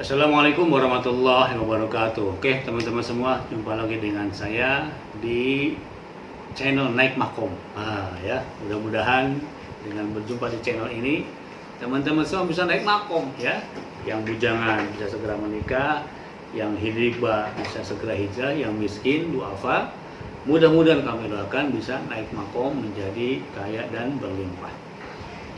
Assalamualaikum warahmatullahi wabarakatuh. Oke teman-teman semua, jumpa lagi dengan saya di channel Naik Makom. Ya, mudah-mudahan dengan berjumpa di channel ini teman-teman semua bisa naik makom ya. Yang bujangan bisa segera menikah, yang hidriba bisa segera hijrah, yang miskin duafa. Mudah-mudahan kami doakan bisa naik makom menjadi kaya dan berlimpah.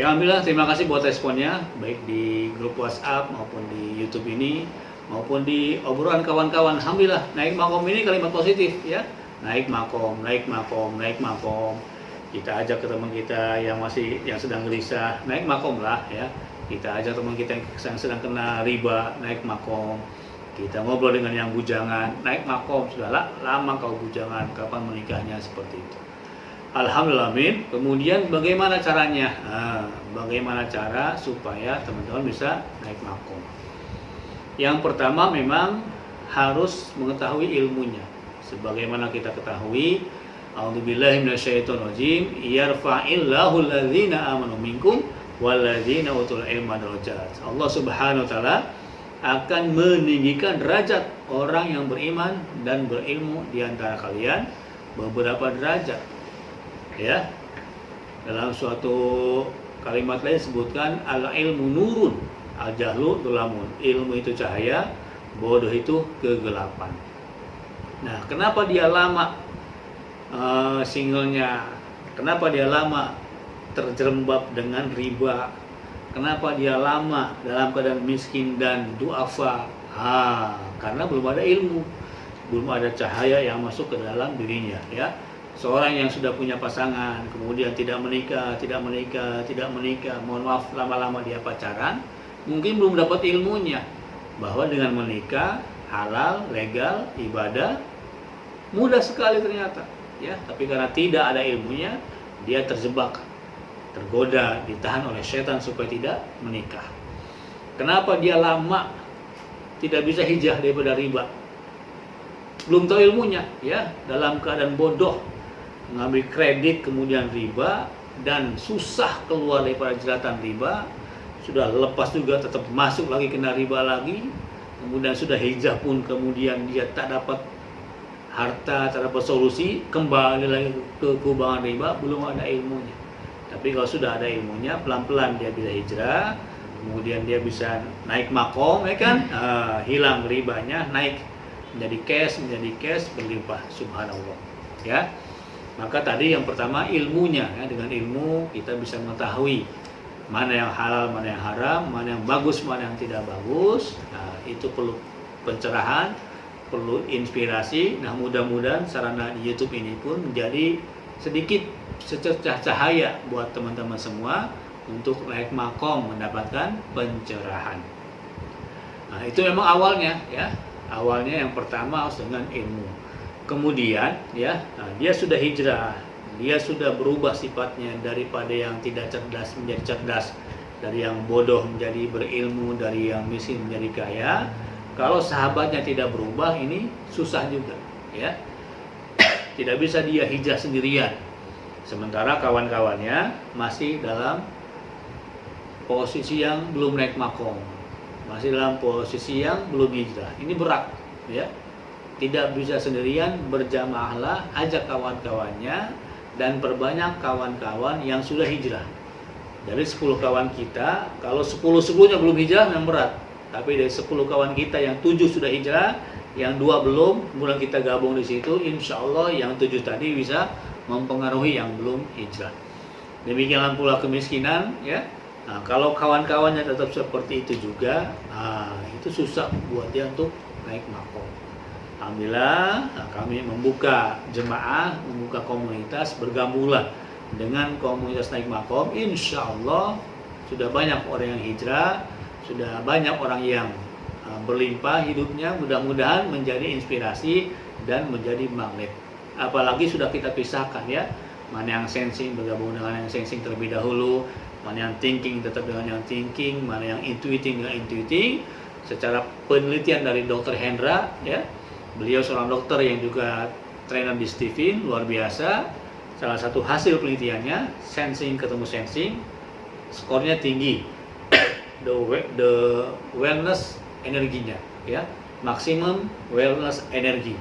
Ya, alhamdulillah, terima kasih buat responnya, baik di grup WhatsApp maupun di YouTube ini, maupun di obrolan kawan-kawan. Alhamdulillah, naik makom ini kalimat positif ya. Naik makom, naik makom, naik makom. Kita ajak ke teman kita yang sedang gelisah, naik makom lah ya. Kita ajak teman kita yang sedang kena riba, naik makom. Kita ngobrol dengan yang bujangan, naik makom. Sudahlah, lama kau bujangan, kapan menikahnya, seperti itu. Alhamdulillah, amin. Kemudian bagaimana caranya? Bagaimana cara supaya teman-teman bisa naik makom? Yang pertama memang harus mengetahui ilmunya. Sebagaimana kita ketahui, a'udzubillahi minasyaitonirrajim, yarfa'illahu alladzina amanu minkum walladzina utul ilma darajat. Allah Subhanahu wa taala akan meninggikan derajat orang yang beriman dan berilmu di antara kalian beberapa derajat. Ya, dalam suatu kalimat lain disebutkan al-ilmu nurun, al-jahlu dhulamun. Ilmu itu cahaya, bodoh itu kegelapan. Nah, kenapa dia lama singlenya? Kenapa dia lama terjerembab dengan riba? Kenapa dia lama dalam keadaan miskin dan duafa? Karena belum ada ilmu, belum ada cahaya yang masuk ke dalam dirinya ya. Seorang yang sudah punya pasangan, kemudian tidak menikah, mohon maaf, lama-lama dia pacaran, mungkin belum dapat ilmunya bahwa dengan menikah halal, legal, ibadah, mudah sekali ternyata ya. Tapi karena tidak ada ilmunya, dia terjebak, tergoda, ditahan oleh setan supaya tidak menikah. Kenapa dia lama tidak bisa hijrah daripada riba? Belum tahu ilmunya ya, dalam keadaan bodoh mengambil kredit kemudian riba dan susah keluar daripada jeratan riba. Sudah lepas juga tetap masuk lagi, kena riba lagi. Kemudian sudah hijrah pun kemudian dia tak dapat harta, tak dapat solusi, kembali lagi ke kubangan riba, belum ada ilmunya. Tapi kalau sudah ada ilmunya, pelan-pelan dia bisa hijrah, kemudian dia bisa naik makom ya kan, hilang ribanya, naik menjadi cash berlimpah, subhanallah ya. Maka tadi yang pertama ilmunya ya, dengan ilmu kita bisa mengetahui mana yang halal, mana yang haram, mana yang bagus, mana yang tidak bagus. Nah, itu perlu pencerahan, perlu inspirasi. Nah, mudah-mudahan sarana di YouTube ini pun menjadi sedikit secercah cahaya buat teman-teman semua untuk naik makom, mendapatkan pencerahan. Nah, itu memang awalnya ya. Awalnya yang pertama harus dengan ilmu. Kemudian ya, dia sudah hijrah, dia sudah berubah sifatnya daripada yang tidak cerdas menjadi cerdas, dari yang bodoh menjadi berilmu, dari yang miskin menjadi kaya. Kalau sahabatnya tidak berubah, ini susah juga ya. Tidak bisa dia hijrah sendirian, sementara kawan-kawannya masih dalam posisi yang belum naik makom, masih dalam posisi yang belum hijrah. Ini berat ya. Tidak bisa sendirian, berjamaahlah, ajak kawan-kawannya dan perbanyak kawan-kawan yang sudah hijrah. Dari 10 kawan kita, kalau 10-10-nya belum hijrah memang berat. Tapi dari 10 kawan kita yang 7 sudah hijrah, yang 2 belum, kemudian kita gabung di situ, insya Allah yang 7 tadi bisa mempengaruhi yang belum hijrah. Demikianlah pula kemiskinan ya. Nah, kalau kawan-kawannya tetap seperti itu juga, itu susah buat dia untuk naik makom. Alhamdulillah, kami membuka jemaah, membuka komunitas, bergabunglah dengan komunitas naik makom. Insya Allah sudah banyak orang yang hijrah, sudah banyak orang yang berlimpah hidupnya. Mudah-mudahan menjadi inspirasi dan menjadi magnet. Apalagi sudah kita pisahkan ya, mana yang sensing bergabung dengan yang sensing terlebih dahulu, mana yang thinking tetap dengan yang thinking, mana yang intuiting dengan intuiting. Secara penelitian dari Dr. Hendra ya, beliau seorang dokter yang juga trainer di Steven, luar biasa. Salah satu hasil penelitiannya, sensing ketemu sensing, skornya tinggi. The wellness energinya, ya. Maksimum wellness energi.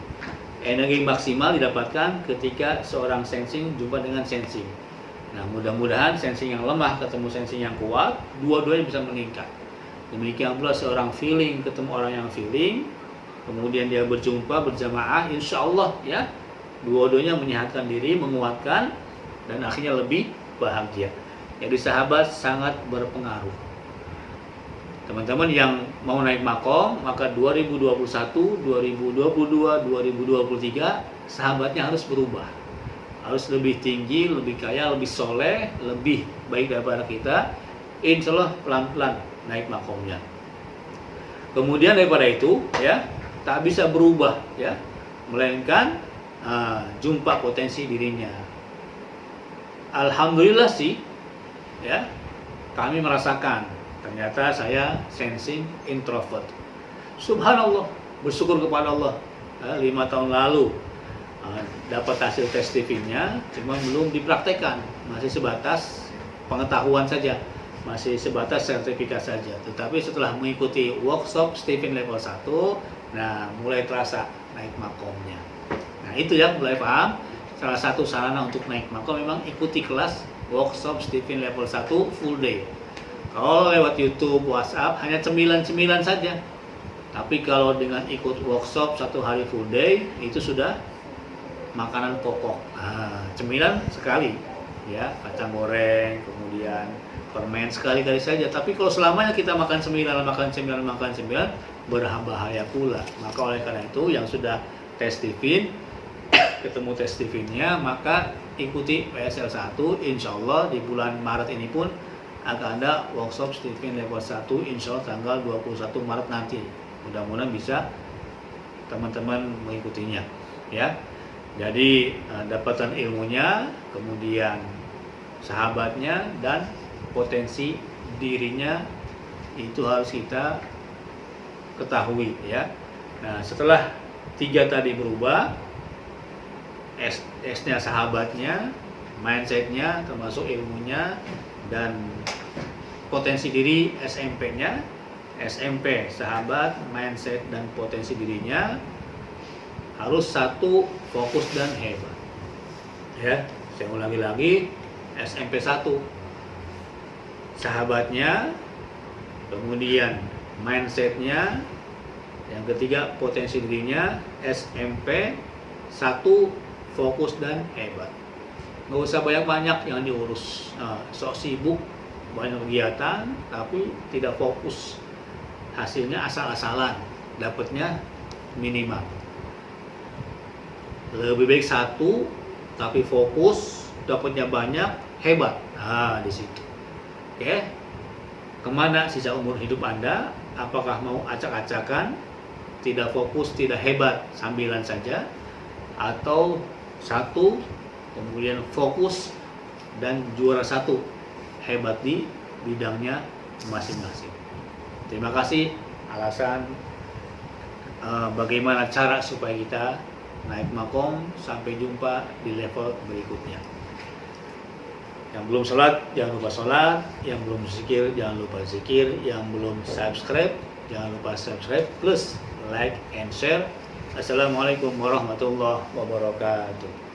Energi maksimal didapatkan ketika seorang sensing jumpa dengan sensing. Nah, mudah-mudahan sensing yang lemah ketemu sensing yang kuat, dua-duanya bisa meningkat. Demikian pula seorang feeling ketemu orang yang feeling, kemudian dia berjumpa berjamaah, insya Allah ya, dua-duanya menyehatkan diri, menguatkan, dan akhirnya lebih bahagia. Jadi sahabat sangat berpengaruh. Teman-teman yang mau naik makom, maka 2021, 2022, 2023 sahabatnya harus berubah. Harus lebih tinggi, lebih kaya, lebih soleh, lebih baik daripada kita. Insya Allah pelan-pelan naik makomnya. Kemudian daripada itu ya, tak bisa berubah ya, melainkan jumpa potensi dirinya. Alhamdulillah sih ya, kami merasakan ternyata saya sensing introvert. Subhanallah, bersyukur kepada Allah. 5 tahun lalu dapat hasil tes TV-nya, cuma belum dipraktekkan, masih sebatas pengetahuan saja, masih sebatas sertifikat saja. Tetapi setelah mengikuti workshop Stephen level 1, nah mulai terasa naik makomnya. Nah itu ya, mulai paham. Salah satu sarana untuk naik makom memang ikuti kelas workshop Stephen level 1 full day. Kalau lewat YouTube, WhatsApp hanya cemilan-cemilan saja. Tapi kalau dengan ikut workshop 1 hari full day, itu sudah makanan pokok. Cemilan sekali ya, kacang goreng, kemudian permen sekali-kali saja. Tapi kalau selamanya kita makan cemilan, berbahaya pula. Maka oleh karena itu yang sudah tes Stephen, ketemu tes Stephen-nya, maka ikuti PSL 1. Insya Allah di bulan Maret ini pun akan ada workshop Stephen level 1, insya Allah tanggal 21 Maret nanti. Mudah-mudahan bisa teman-teman mengikutinya ya. Jadi dapatan ilmunya, kemudian sahabatnya, dan potensi dirinya itu harus kita ketahui ya. Nah setelah 3 tadi berubah, S-nya sahabatnya, mindsetnya, termasuk ilmunya, dan potensi diri SMP-nya. SMP sahabat, mindset, dan potensi dirinya harus 1, fokus dan hebat ya. Saya ulangi lagi, SMP 1 sahabatnya, kemudian mindsetnya, yang ketiga potensi dirinya. SMP 1, fokus dan hebat. Nggak usah banyak-banyak yang diurus. Sok sibuk, banyak kegiatan, tapi tidak fokus. Hasilnya asal-asalan, dapatnya minimal. Lebih baik 1, tapi fokus, dapatnya banyak, hebat. Nah, di situ. Oke. Kemana sisa umur hidup Anda? Apakah mau acak-acakan, tidak fokus, tidak hebat, sambilan saja, atau 1, kemudian fokus dan juara 1, hebat di bidangnya masing-masing. Terima kasih. Alasan bagaimana cara supaya kita naik makom. Sampai jumpa di level berikutnya. Yang belum sholat jangan lupa sholat, yang belum zikir jangan lupa zikir, yang belum subscribe jangan lupa subscribe, plus like and share. Assalamualaikum warahmatullahi wabarakatuh.